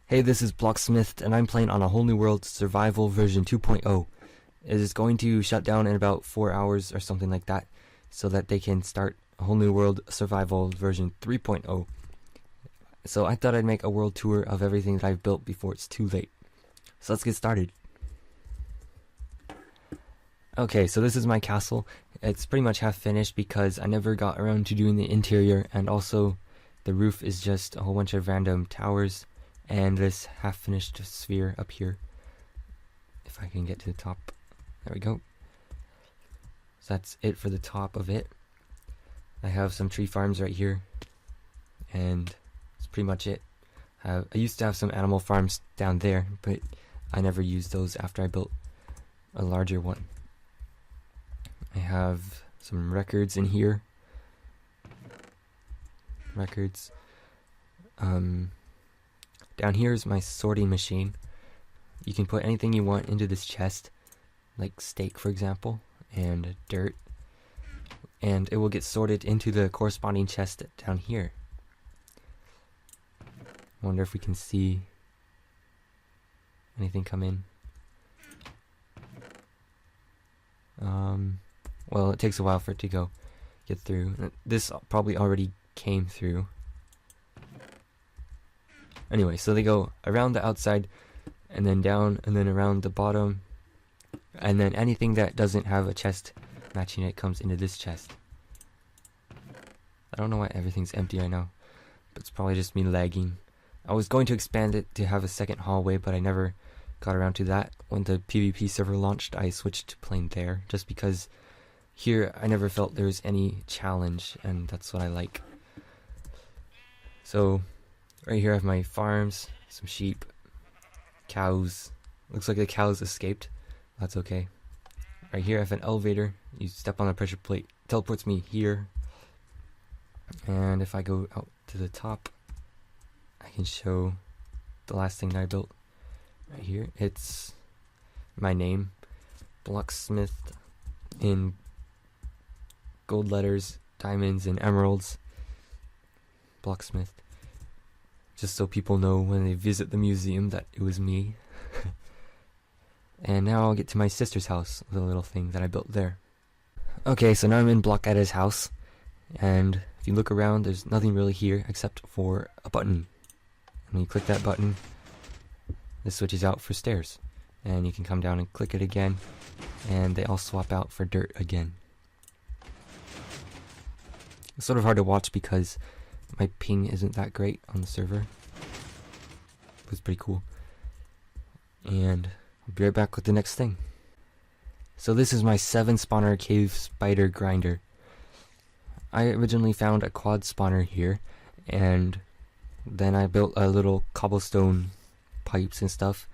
Hey, this is Blocksmith, and I'm playing on A Whole New World Survival version 2.0. It is going to shut down in about 4 hours or something like that, so that they can start A Whole New World Survival version 3.0. So I thought I'd make a world tour of everything that I've built before it's too late. So let's get started. Okay, so this is my castle. It's pretty much half finished because I never got around to doing the interior, and also the roof is just a whole bunch of random towers and this half-finished sphere up here. If I can get to the top. There we go. So that's it for the top of it. I have some tree farms right here, and that's pretty much it. I used to have some animal farms down there, but I never used those after I built a larger one. I have some records in here. Records. Down here is my sorting machine. You can put anything you want into this chest, like steak for example, and dirt, and it will get sorted into the corresponding chest down here. Wonder if we can see anything come in. Well, it takes a while for it to get through. This probably already came through. Anyway, so they go around the outside, and then down, and then around the bottom, and then anything that doesn't have a chest matching it comes into this chest. I don't know why everything's empty right now, but it's probably just me lagging. I was going to expand it to have a second hallway, but I never got around to that. When the PvP server launched, I switched to playing there, just because here I never felt there was any challenge, and that's what I like. So right here I have my farms, some sheep, cows. Looks like the cows escaped. That's okay. Right here I have an elevator. You step on the pressure plate, teleports me here. And if I go out to the top, I can show the last thing that I built. Right here, it's my name, Blocksmith, in gold letters, diamonds, and emeralds. Blocksmith. Just so people know when they visit the museum that it was me. And now I'll get to my sister's house, the little thing that I built there. Okay, so now I'm in Blocketta's house, and if you look around, there's nothing really here except for a button. And when you click that button, this switches out for stairs, and you can come down and click it again, and they all swap out for dirt again. It's sort of hard to watch because my ping isn't that great on the server. It was pretty cool. And I'll be right back with the next thing. So this is my 7 spawner cave spider grinder. I originally found a quad spawner here, and then I built a little cobblestone pipes and stuff.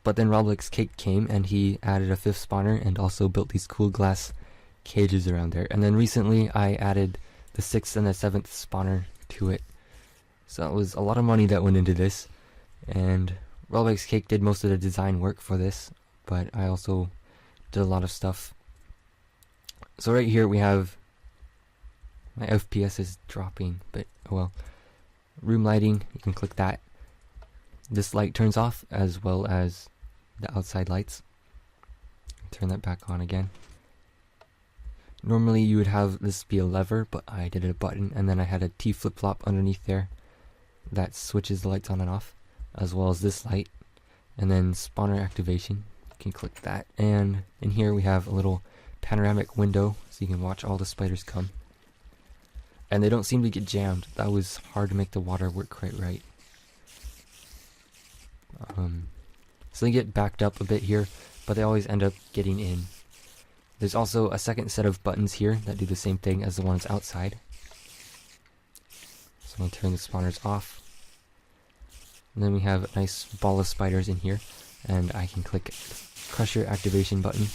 But then Roblox Cake came and he added a 5th spawner and also built these cool glass cages around there. And then recently I added the 6th and the 7th spawner to it. So it was a lot of money that went into this, and Roblox Cake did most of the design work for this, but I also did a lot of stuff. So right here we have, my FPS is dropping, but oh well. Room lighting, you can click that. This light turns off as well as the outside lights. Turn that back on again. Normally you would have this be a lever, but I did a button, and then I had a T flip-flop underneath there that switches the lights on and off, as well as this light, and then spawner activation. You can click that, and in here we have a little panoramic window so you can watch all the spiders come. And they don't seem to get jammed. That was hard to make the water work quite right. So they get backed up a bit here, but they always end up getting in. There's also a second set of buttons here that do the same thing as the ones outside. So I'm going to turn the spawners off. And then we have a nice ball of spiders in here, and I can click Crusher activation button,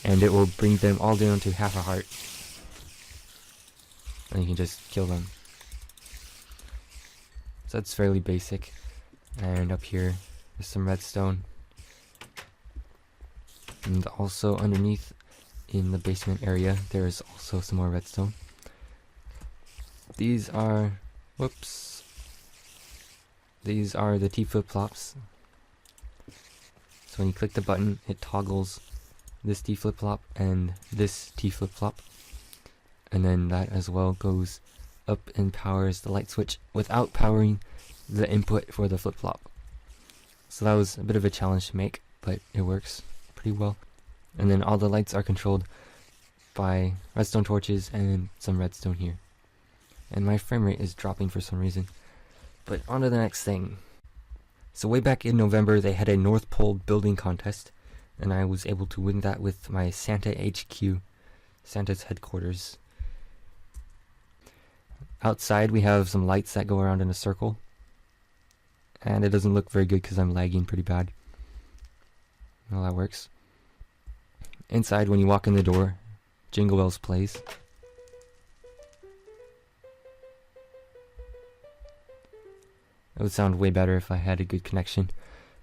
and it will bring them all down to half a heart. And you can just kill them. So that's fairly basic. And up here, there's some redstone. And also underneath in the basement area, there is also some more redstone. These are, whoops, These are the T flip-flops. So when you click the button, it toggles this T flip-flop and this T flip-flop. And then that as well goes up and powers the light switch without powering the input for the flip-flop. So that was a bit of a challenge to make, but it works pretty well. And then all the lights are controlled by redstone torches and some redstone here. And my frame rate is dropping for some reason. But on to the next thing. So way back in November, they had a North Pole building contest, and I was able to win that with my Santa HQ, Santa's headquarters. Outside we have some lights that go around in a circle, and it doesn't look very good because I'm lagging pretty bad. Well, that works. Inside, when you walk in the door, Jingle Bells plays. It would sound way better if I had a good connection.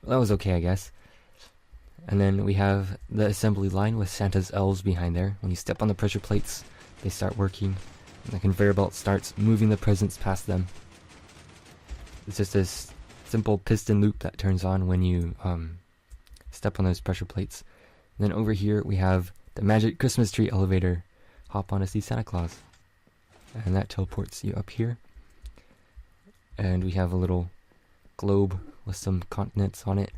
Well, that was okay, I guess. And then we have the assembly line with Santa's elves behind there. When you step on the pressure plates, they start working. And the conveyor belt starts moving the presents past them. It's just this simple piston loop that turns on when you step on those pressure plates. And then over here we have the magic Christmas tree elevator. Hop on to see Santa Claus. And that teleports you up here. And we have a little globe with some continents on it.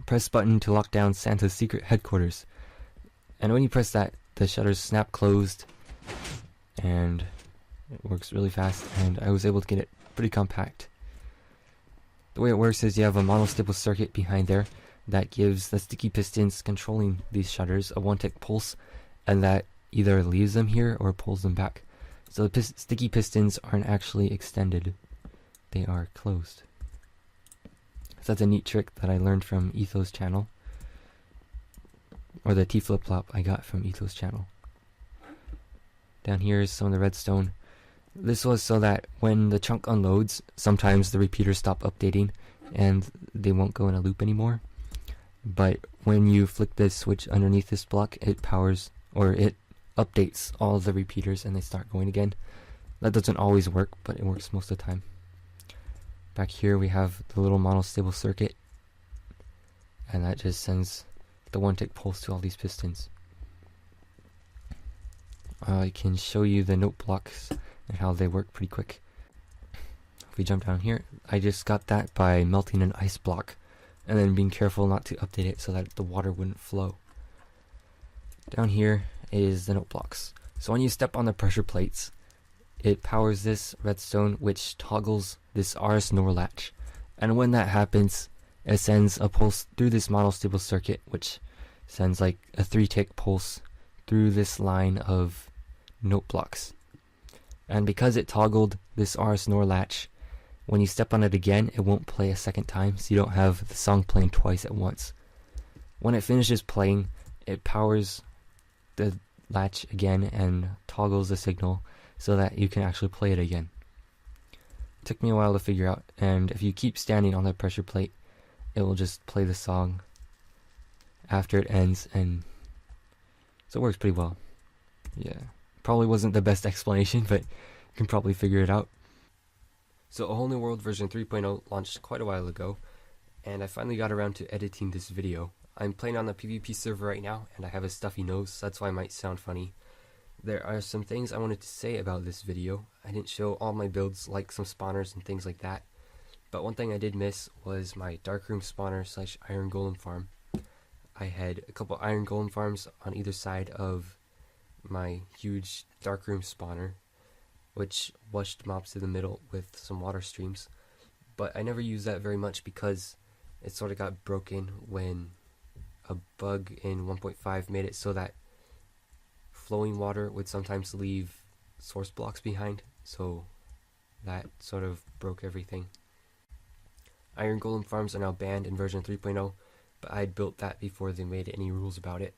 Press button to lock down Santa's secret headquarters. And when you press that, the shutters snap closed. And it works really fast. And I was able to get it pretty compact. The way it works is you have a monostable circuit behind there that gives the sticky pistons controlling these shutters a 1-tick pulse. And that either leaves them here or pulls them back. So the sticky pistons aren't actually extended. They are closed. So that's a neat trick that I learned from Etho's channel. Or the T flip-flop I got from Etho's channel. Down here is some of the redstone. This was so that when the chunk unloads, sometimes the repeaters stop updating and they won't go in a loop anymore. But when you flick this switch underneath this block, it powers, or it updates all of the repeaters and they start going again. That doesn't always work, but it works most of the time. Back here we have the little monostable circuit, and that just sends the 1-tick pulse to all these pistons. I can show you the note blocks and how they work pretty quick. If we jump down here, I just got that by melting an ice block and then being careful not to update it so that the water wouldn't flow. Down here is the note blocks. So when you step on the pressure plates, it powers this redstone, which toggles this RS NOR latch. And when that happens, it sends a pulse through this monostable circuit, which sends like a 3-tick pulse through this line of note blocks. And because it toggled this RS NOR latch, when you step on it again, it won't play a second time, so you don't have the song playing twice at once. When it finishes playing, it powers the latch again and toggles the signal so that you can actually play it again. It took me a while to figure out, and if you keep standing on the pressure plate, it will just play the song after it ends, and so it works pretty well. Yeah, probably wasn't the best explanation, but you can probably figure it out. So A Whole New World version 3.0 launched quite a while ago, and I finally got around to editing this video. I'm playing on the PvP server right now, and I have a stuffy nose, so that's why I might sound funny. There are some things I wanted to say about this video. I didn't show all my builds, like some spawners and things like that. But one thing I did miss was my darkroom spawner / iron golem farm. I had a couple iron golem farms on either side of my huge darkroom spawner, which washed mobs to the middle with some water streams. But I never used that very much because it sort of got broken when a bug in 1.5 made it so that flowing water would sometimes leave source blocks behind, so that sort of broke everything. Iron golem farms are now banned in version 3.0, but I had built that before they made any rules about it.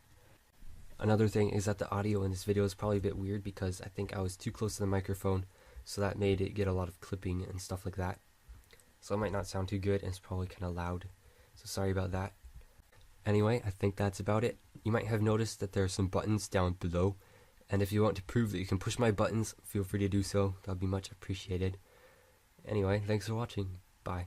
Another thing is that the audio in this video is probably a bit weird because I think I was too close to the microphone, so that made it get a lot of clipping and stuff like that. So it might not sound too good and it's probably kind of loud, so sorry about that. Anyway, I think that's about it. You might have noticed that there are some buttons down below, and if you want to prove that you can push my buttons, feel free to do so. That would be much appreciated. Anyway, thanks for watching. Bye.